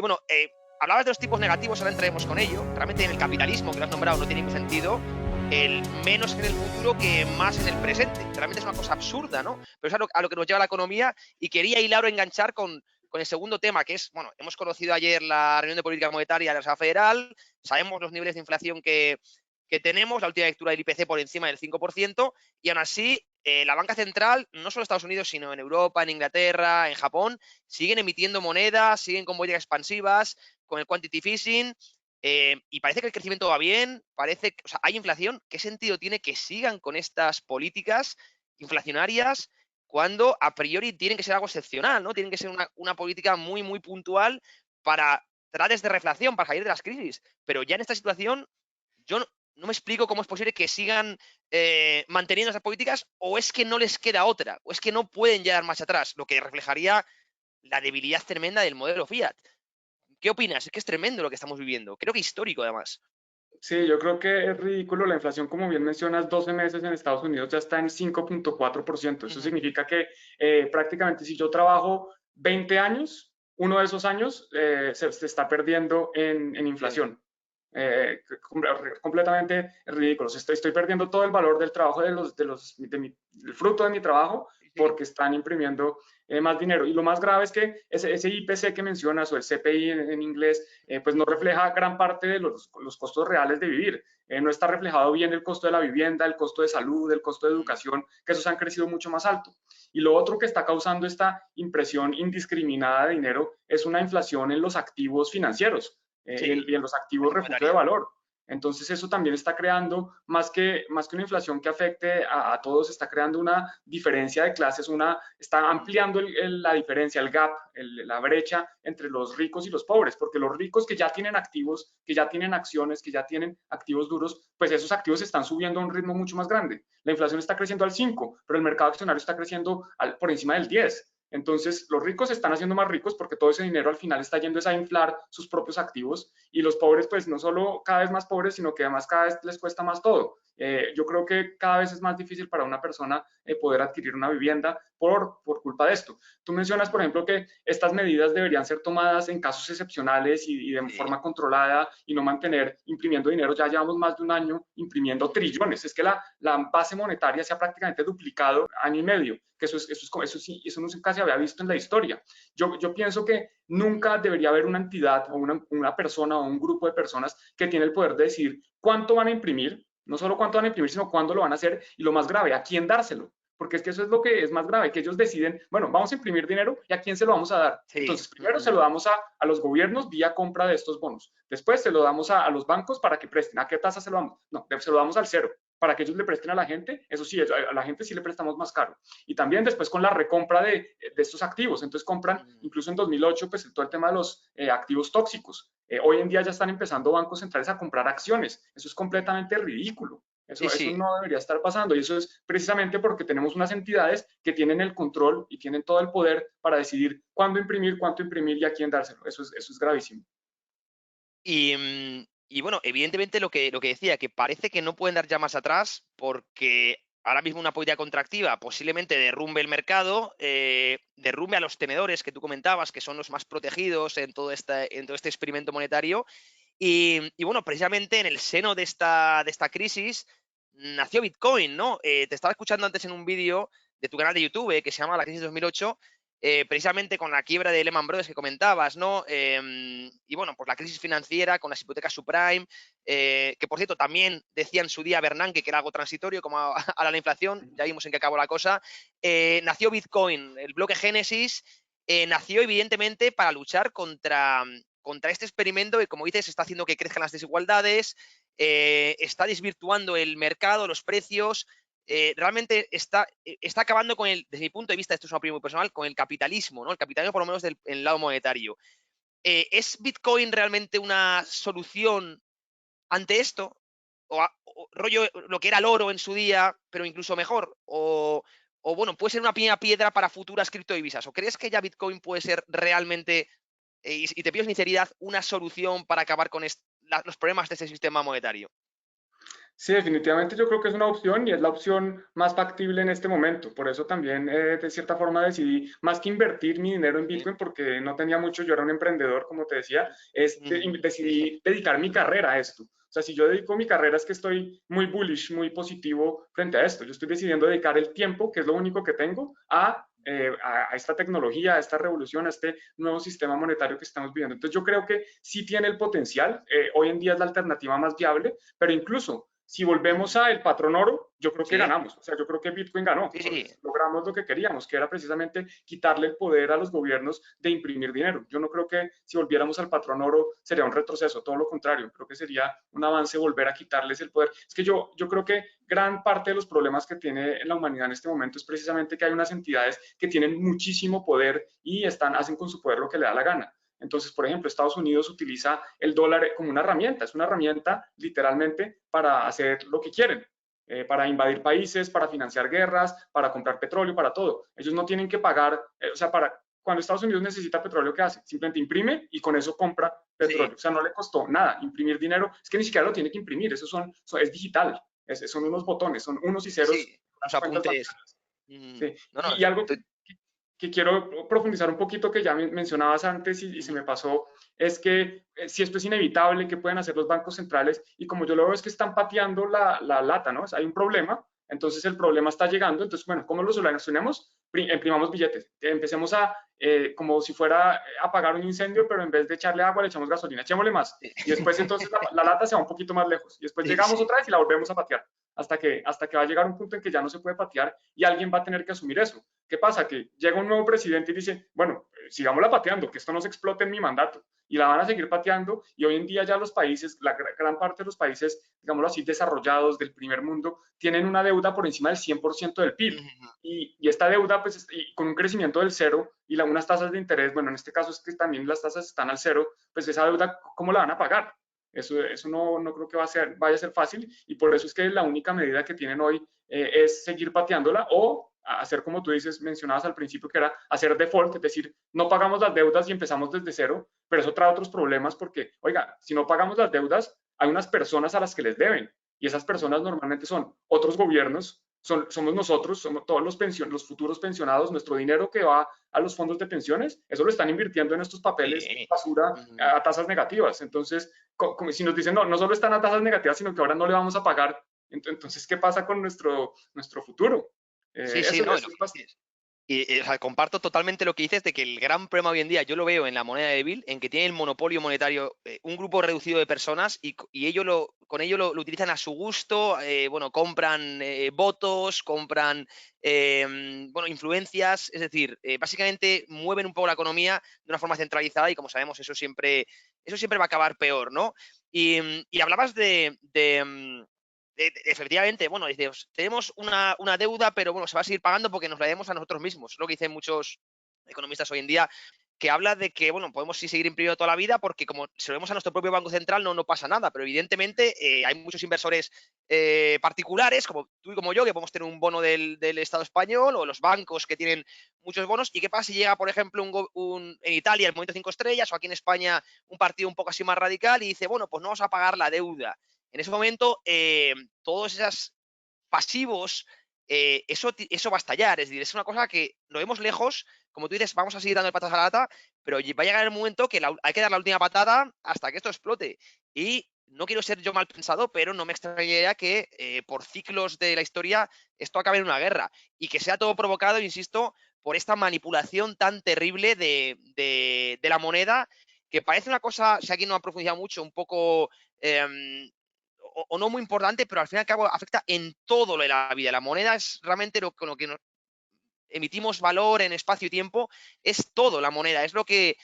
bueno, hablabas de los tipos negativos, ahora entraremos con ello. Realmente en el capitalismo, que lo has nombrado, no tiene ningún sentido. El menos en el futuro que más en el presente. Realmente es una cosa absurda, ¿no? Pero es a lo que nos lleva la economía, y quería hilar o enganchar con el segundo tema, que es, bueno, hemos conocido ayer la reunión de política monetaria de la Reserva Federal, sabemos los niveles de inflación que tenemos, la última lectura del IPC por encima del 5%, y aún así la banca central, no solo en Estados Unidos, sino en Europa, en Inglaterra, en Japón, siguen emitiendo monedas, siguen con políticas expansivas, con el quantitative easing, y parece que el crecimiento va bien, parece que, o sea, hay inflación. ¿Qué sentido tiene que sigan con estas políticas inflacionarias cuando a priori tienen que ser algo excepcional, ¿no? Tienen que ser una política muy, muy puntual para tratar de reflación, para salir de las crisis? Pero ya en esta situación, yo no me explico cómo es posible que sigan manteniendo esas políticas, o es que no les queda otra, o es que no pueden ya dar marcha atrás, lo que reflejaría la debilidad tremenda del modelo Fiat. ¿Qué opinas? Es que es tremendo lo que estamos viviendo. Creo que histórico, además. Sí, yo creo que es ridículo. La inflación, como bien mencionas, 12 meses en Estados Unidos ya está en 5,4%. Eso Ujú. significa que prácticamente si yo trabajo 20 años, uno de esos años se está perdiendo en Sí, inflación. Completamente ridículo. Estoy perdiendo todo el valor del trabajo del fruto de mi trabajo sí, sí. porque están imprimiendo más dinero. Y lo más grave es que ese IPC que mencionas, o el CPI en inglés, pues no refleja gran parte de los costos reales de vivir. No está reflejado bien el costo de la vivienda, el costo de salud, el costo de Mm, educación, que esos han crecido mucho más alto. Y lo otro que está causando esta impresión indiscriminada de dinero es una inflación en los activos financieros sí, y en los activos inflación refugio de monetaria. valor. Entonces eso también está creando, más que una inflación que afecte a todos, está creando una diferencia de clases, está Mm, ampliando la diferencia, el gap, la brecha entre los ricos y los pobres, porque los ricos que ya tienen activos, que ya tienen acciones, que ya tienen activos duros, pues esos activos están subiendo a un ritmo mucho más grande. La inflación está creciendo al 5, pero el mercado accionario está creciendo por encima del 10. Entonces, los ricos se están haciendo más ricos porque todo ese dinero al final está yendo a inflar sus propios activos, y los pobres, pues no solo cada vez más pobres, sino que además cada vez les cuesta más todo. Yo creo que cada vez es más difícil para una persona poder adquirir una vivienda por culpa de esto. Tú mencionas, por mm, ejemplo, que estas medidas deberían ser tomadas en casos excepcionales y de sí. forma controlada y no mantener imprimiendo dinero. Ya llevamos más de un año imprimiendo Mm, trillones. Es que la base monetaria se ha prácticamente duplicado año y medio, que eso nunca se había visto en la historia. Yo pienso que nunca debería haber una entidad o una persona o un grupo de personas que tiene el poder de decir cuánto van a imprimir, no solo cuánto van a imprimir, sino cuándo lo van a hacer, y lo más grave, a quién dárselo. Porque es que eso es lo que es más grave, que ellos deciden, bueno, vamos a imprimir dinero y a quién se lo vamos a dar. sí. Entonces, primero se lo damos a los gobiernos vía compra de estos bonos. Después se lo damos a los bancos para que presten. ¿A qué tasa se lo damos? No, se lo damos al cero para que ellos le presten a la gente. Eso sí, a la gente sí le prestamos más caro. Y también después con la recompra de estos activos. Entonces compran, Mm. incluso en 2008, pues todo el tema de los activos tóxicos. Hoy en día ya están empezando bancos centrales a comprar acciones. Eso es completamente ridículo. Sí, Eso sí. no debería estar pasando, y eso es precisamente porque tenemos unas entidades que tienen el control y tienen todo el poder para decidir cuándo imprimir, cuánto imprimir y a quién dárselo. Eso es gravísimo. Y bueno, evidentemente lo que decía, que parece que no pueden dar ya más atrás, porque ahora mismo una política contractiva posiblemente derrumbe el mercado, derrumbe a los tenedores que tú comentabas, que son los más protegidos en todo este experimento monetario. Y bueno, precisamente en el seno de esta crisis nació Bitcoin, ¿no? Te estaba escuchando antes en un vídeo de tu canal de YouTube, que se llama La Crisis 2008, precisamente con la quiebra de Lehman Brothers que comentabas, ¿no? Y bueno, pues la crisis financiera con las hipotecas subprime, que por cierto también decía en su día Bernanke que era algo transitorio, como ahora la inflación, ya vimos en qué acabó la cosa. Nació Bitcoin, el bloque Génesis, nació evidentemente para luchar contra este experimento que, como dices, está haciendo que crezcan las desigualdades, está desvirtuando el mercado, los precios, realmente está acabando con desde mi punto de vista, esto es una opinión muy personal, con el capitalismo, ¿no? El capitalismo por lo menos del lado monetario. ¿Es Bitcoin realmente una solución ante esto? O rollo lo que era el oro en su día, pero incluso mejor. O bueno, puede ser una pequeña piedra para futuras criptodivisas. ¿O crees que ya Bitcoin puede ser realmente, y te pido sinceridad, una solución para acabar con los problemas de este sistema monetario? Sí, definitivamente yo creo que es una opción y es la opción más factible en este momento. Por eso también, de cierta forma, decidí, más que invertir mi dinero en Sí. Bitcoin, porque no tenía mucho, yo era un emprendedor, como te decía, Sí. decidí dedicar mi carrera a esto. O sea, si yo dedico mi carrera es que estoy muy bullish, muy positivo frente a esto. Yo estoy decidiendo dedicar el tiempo, que es lo único que tengo, a esta tecnología, a esta revolución, a este nuevo sistema monetario que estamos viviendo. Entonces yo creo que sí tiene el potencial. Hoy en día es la alternativa más viable, pero incluso si volvemos a el patrón oro, yo creo que Sí, ganamos. O sea, yo creo que Bitcoin ganó. sí, sí. Logramos lo que queríamos, que era precisamente quitarle el poder a los gobiernos de imprimir dinero. Yo no creo que si volviéramos al patrón oro sería un retroceso, todo lo contrario. Creo que sería un avance volver a quitarles el poder. Es que yo creo que gran parte de los problemas que tiene la humanidad en este momento es precisamente que hay unas entidades que tienen muchísimo poder y hacen con su poder lo que le da la gana. Entonces, por ejemplo, Estados Unidos utiliza el dólar como una herramienta, es una herramienta literalmente para hacer lo que quieren, para invadir países, para financiar guerras, para comprar petróleo, para todo. Ellos no tienen que pagar, o sea, cuando Estados Unidos necesita petróleo, ¿qué hace? Simplemente imprime y con eso compra Sí, petróleo. O sea, no le costó nada imprimir dinero, es que ni siquiera lo tiene que imprimir, es digital, son unos botones, son unos y sí, ceros, sí. Los unas cuentas apuntes. bancarias. Sí. No, no, Y algo que quiero profundizar un poquito, que ya mencionabas antes y se ujú, me pasó, es que si esto es inevitable, ¿qué pueden hacer los bancos centrales? Y como yo lo veo es que están pateando la lata, ¿no? O sea, hay un problema, entonces el problema está llegando, entonces, bueno, ¿cómo lo solucionamos? Imprimamos billetes, empecemos como si fuera a apagar un incendio, pero en vez de echarle agua le echamos gasolina, echémosle más. sí, Y después entonces la lata se va un poquito más lejos. Y después sí, llegamos sí. otra vez y la volvemos a patear. Hasta que va a llegar un punto en que ya no se puede patear y alguien va a tener que asumir eso. ¿Qué pasa? Que llega un nuevo presidente y dice, bueno, sigámosla pateando, que esto no se explote en mi mandato. Y la van a seguir pateando y hoy en día ya los países, la gran parte de los países, digámoslo así, desarrollados del primer mundo, tienen una deuda por encima del 100% del PIB. Ujú. Y esta deuda, pues, y con un crecimiento del cero y unas tasas de interés, bueno, en este caso es que también las tasas están al cero, pues esa deuda, ¿cómo la van a pagar? Eso no creo que vaya a ser fácil y por eso es que la única medida que tienen hoy es seguir pateándola o hacer como tú dices, mencionabas al principio, que era hacer default, es decir, no pagamos las deudas y empezamos desde cero, pero eso trae otros problemas porque, oiga, si no pagamos las deudas, hay unas personas a las que les deben y esas personas normalmente son otros gobiernos, somos nosotros, somos todos los futuros pensionados, nuestro dinero que va a los fondos de pensiones, eso lo están invirtiendo en estos papeles Sí. basura Ujú. a tasas negativas. Entonces, como si nos dicen, no, no solo están a tasas negativas, sino que ahora no le vamos a pagar. Entonces, ¿qué pasa con nuestro futuro? Sí, sí, Eso no, y es lo que bastante. dices. Y, o sea, comparto totalmente lo que dices de que el gran problema hoy en día yo lo veo en la moneda débil, en que tiene el monopolio monetario un grupo reducido de personas y ellos con ello lo utilizan a su gusto, bueno, compran votos, compran bueno, influencias, es decir, básicamente mueven un poco la economía de una forma centralizada y como sabemos eso siempre va a acabar peor, ¿no? Y hablabas efectivamente, bueno, dices, tenemos una deuda, pero bueno, se va a seguir pagando porque nos la debemos a nosotros mismos. Es lo que dicen muchos economistas hoy en día, que habla de que, bueno, podemos sí seguir imprimiendo toda la vida porque como se lo vemos a nuestro propio Banco Central no pasa nada, pero evidentemente hay muchos inversores particulares, como tú y como yo, que podemos tener un bono del Estado español o los bancos que tienen muchos bonos. ¿Y qué pasa si llega, por ejemplo, en Italia el Movimiento 5 Estrellas o aquí en España un partido un poco así más radical y dice, bueno, pues no vamos a pagar la deuda? En ese momento, todos esos pasivos, eso va a estallar. Es decir, es una cosa que lo vemos lejos, como tú dices, vamos a seguir dando patas a la lata, pero va a llegar el momento que hay que dar la última patada hasta que esto explote. Y no quiero ser yo mal pensado, pero no me extrañaría que por ciclos de la historia esto acabe en una guerra y que sea todo provocado, insisto, por esta manipulación tan terrible de la moneda, que parece una cosa, si alguien no ha profundizado mucho, un poco o no muy importante, pero al fin y al cabo afecta en todo lo de la vida. La moneda es realmente con lo que nos emitimos valor en espacio y tiempo, es todo la moneda, es lo que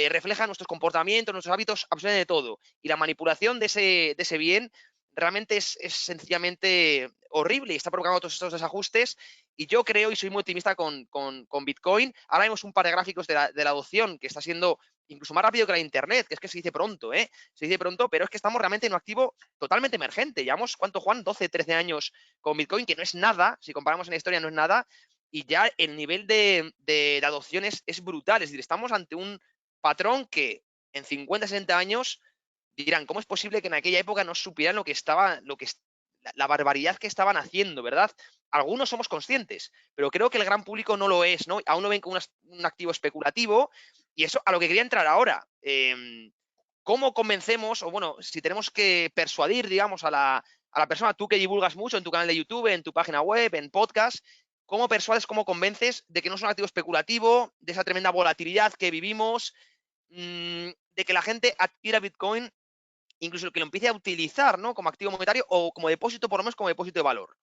refleja nuestros comportamientos, nuestros hábitos, absolutamente todo. Y la manipulación de ese bien realmente es sencillamente horrible y está provocando todos estos desajustes. Y yo creo, y soy muy optimista con Bitcoin, ahora vemos un par de gráficos de la adopción que está siendo incluso más rápido que la Internet, que es que se dice pronto, ¿eh? Se dice pronto, pero es que estamos realmente en un activo totalmente emergente. Llevamos, ¿cuánto, Juan? 12, 13 años con Bitcoin, que no es nada, si comparamos en la historia no es nada, y ya el nivel de adopción es brutal. Es decir, estamos ante un patrón que en 50, 60 años dirán, ¿cómo es posible que en aquella época no supieran lo que la barbaridad que estaban haciendo, ¿verdad? Algunos somos conscientes, pero creo que el gran público no lo es, ¿no? Aún lo ven como un activo especulativo y eso a lo que quería entrar ahora. ¿Cómo convencemos, o bueno, si tenemos que persuadir, digamos, a la persona, tú que divulgas mucho en tu canal de YouTube, en tu página web, en podcast, cómo persuades, cómo convences de que no es un activo especulativo, de esa tremenda volatilidad que vivimos, de que la gente adquiera Bitcoin, incluso que lo empiece a utilizar, ¿no? Como activo monetario o como depósito, por lo menos como depósito de valor?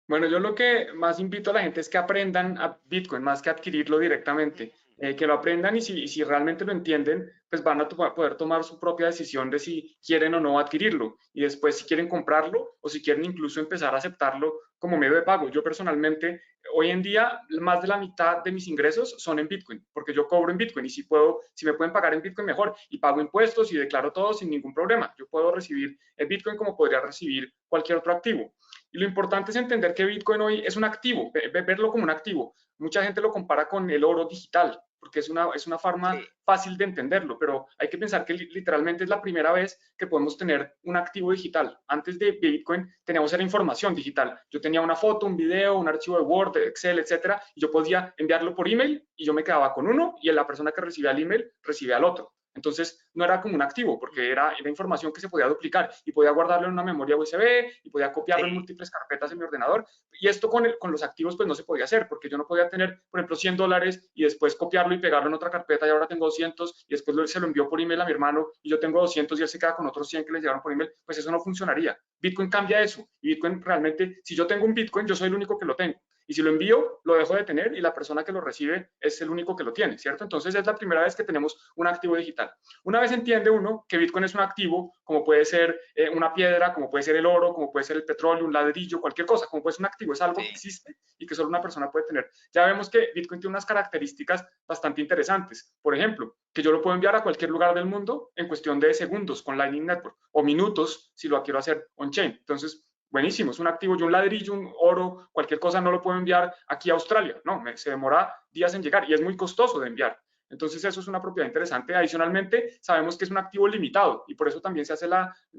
Bueno, yo lo que más invito a la gente es que aprendan a Bitcoin más que adquirirlo directamente, que lo aprendan y si realmente lo entienden, pues van a poder tomar su propia decisión de si quieren o no adquirirlo y después si quieren comprarlo o si quieren incluso empezar a aceptarlo como medio de pago. Yo personalmente, hoy en día, más de la mitad de mis ingresos son en Bitcoin, porque yo cobro en Bitcoin y si puedo, si me pueden pagar en Bitcoin mejor y pago impuestos y declaro todo sin ningún problema. Yo puedo recibir el Bitcoin como podría recibir cualquier otro activo. Y lo importante es entender que Bitcoin hoy es un activo, verlo como un activo. Mucha gente lo compara con el oro digital, porque es una forma Sí, fácil de entenderlo, pero hay que pensar que literalmente es la primera vez que podemos tener un activo digital. Antes de Bitcoin teníamos era información digital. Yo tenía una foto, un video, un archivo de Word, de Excel, etcétera, y yo podía enviarlo por email y yo me quedaba con uno y la persona que recibía el email recibía el otro. Entonces no era como un activo porque era información que se podía duplicar y podía guardarlo en una memoria USB y podía copiarlo en sí, múltiples carpetas en mi ordenador. Y esto con los activos pues no se podía hacer porque yo no podía tener, por ejemplo, $100 y después copiarlo y pegarlo en otra carpeta y ahora tengo 200 y después se lo envió por email a mi hermano y yo tengo 200 y él se queda con otros 100 que le llegaron por email. Pues eso no funcionaría. Bitcoin cambia eso y Bitcoin realmente, si yo tengo un Bitcoin, yo soy el único que lo tengo. Y si lo envío, lo dejo de tener y la persona que lo recibe es el único que lo tiene, ¿cierto? Entonces es la primera vez que tenemos un activo digital. Una vez entiende uno que Bitcoin es un activo, como puede ser una piedra, como puede ser el oro, como puede ser el petróleo, un ladrillo, cualquier cosa, como puede ser un activo, es algo que sí. existe y que solo una persona puede tener. Ya vemos que Bitcoin tiene unas características bastante interesantes. Por ejemplo, que yo lo puedo enviar a cualquier lugar del mundo en cuestión de segundos con Lightning Network o minutos si lo quiero hacer on-chain. Entonces, buenísimo, es un activo, yo un ladrillo, un oro, cualquier cosa no lo puedo enviar aquí a Australia, no, se demora días en llegar y es muy costoso de enviar. Entonces eso es una propiedad interesante. Adicionalmente, sabemos que es un activo limitado y por eso también se hace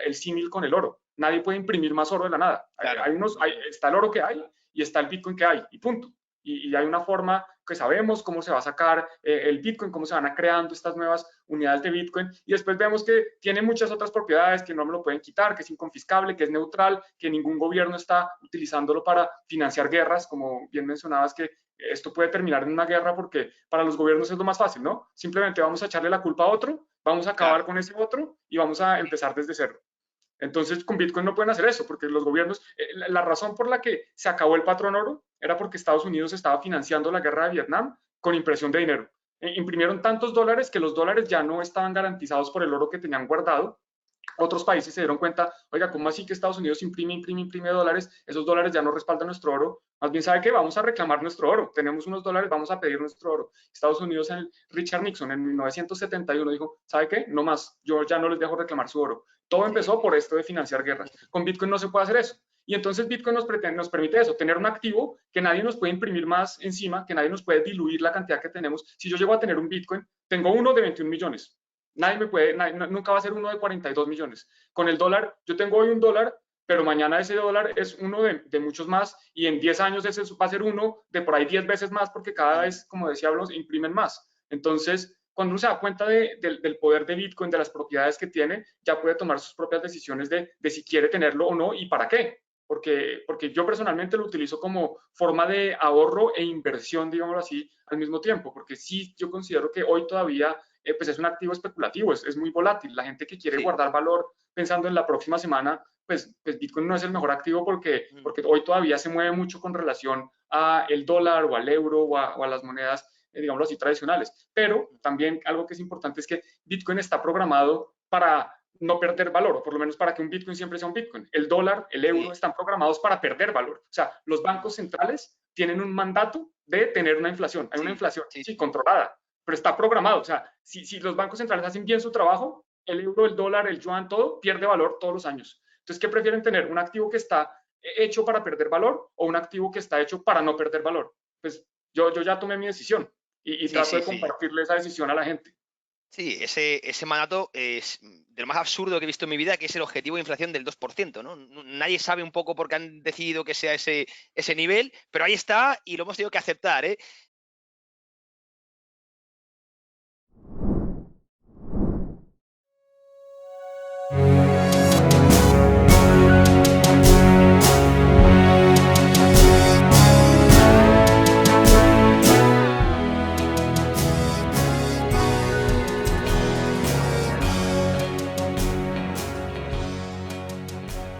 el símil con el oro. Nadie puede imprimir más oro de la nada. Claro. Está el oro que hay y está el Bitcoin que hay y punto. Y hay una forma que sabemos cómo se va a sacar el Bitcoin, cómo se van a creando estas nuevas unidades de Bitcoin y después vemos que tiene muchas otras propiedades que no me lo pueden quitar, que es inconfiscable, que es neutral, que ningún gobierno está utilizándolo para financiar guerras, como bien mencionabas que esto puede terminar en una guerra porque para los gobiernos es lo más fácil, ¿no? Simplemente vamos a echarle la culpa a otro, vamos a acabar Claro. con ese otro y vamos a empezar desde cero. Entonces, con Bitcoin no pueden hacer eso, porque los gobiernos, la razón por la que se acabó el patrón oro era porque Estados Unidos estaba financiando la guerra de Vietnam con impresión de dinero. Imprimieron tantos dólares que los dólares ya no estaban garantizados por el oro que tenían guardado. Otros países se dieron cuenta, oiga, ¿cómo así que Estados Unidos imprime dólares? Esos dólares ya no respaldan nuestro oro. Más bien, ¿sabe qué? Vamos a reclamar nuestro oro. Tenemos unos dólares, vamos a pedir nuestro oro. Estados Unidos, Richard Nixon en 1971 dijo, ¿sabe qué? No más, yo ya no les dejo reclamar su oro. Todo Sí. empezó por esto de financiar guerras. Con Bitcoin no se puede hacer eso. Y entonces Bitcoin nos permite eso, tener un activo que nadie nos puede imprimir más encima, que nadie nos puede diluir la cantidad que tenemos. Si yo llego a tener un Bitcoin, tengo uno de 21 millones. Nadie me puede, nunca va a ser uno de 42 millones. Con el dólar, yo tengo hoy un dólar, pero mañana ese dólar es uno de muchos más y en 10 años ese va a ser uno de por ahí 10 veces más porque cada vez, como decía, los imprimen más. Entonces, cuando uno se da cuenta del poder de Bitcoin, de las propiedades que tiene, ya puede tomar sus propias decisiones de si quiere tenerlo o no y para qué. Porque yo personalmente lo utilizo como forma de ahorro e inversión, digámoslo así, al mismo tiempo, porque sí, yo considero que hoy todavía pues es un activo especulativo, es muy volátil. La gente que quiere Sí. guardar valor pensando en la próxima semana, pues Bitcoin no es el mejor activo porque hoy todavía se mueve mucho con relación a el dólar o al euro o a las monedas, digámoslo así, tradicionales. Pero también algo que es importante es que Bitcoin está programado para no perder valor, o por lo menos para que un Bitcoin siempre sea un Bitcoin. El dólar, el euro Sí. están programados para perder valor. O sea, los bancos centrales tienen un mandato de tener una inflación. Hay una Sí. inflación, Sí. sí, controlada, pero está programado. O sea, si los bancos centrales hacen bien su trabajo, el euro, el dólar, el yuan, todo pierde valor todos los años. Entonces, ¿qué prefieren tener? ¿Un activo que está hecho para perder valor o un activo que está hecho para no perder valor? Pues yo ya tomé mi decisión y Sí, trato sí, de sí. compartirle esa decisión a la gente. Sí, ese mandato es de lo más absurdo que he visto en mi vida, que es el objetivo de inflación del 2%, ¿no? Nadie sabe un poco por qué han decidido que sea ese nivel, pero ahí está y lo hemos tenido que aceptar, ¿eh?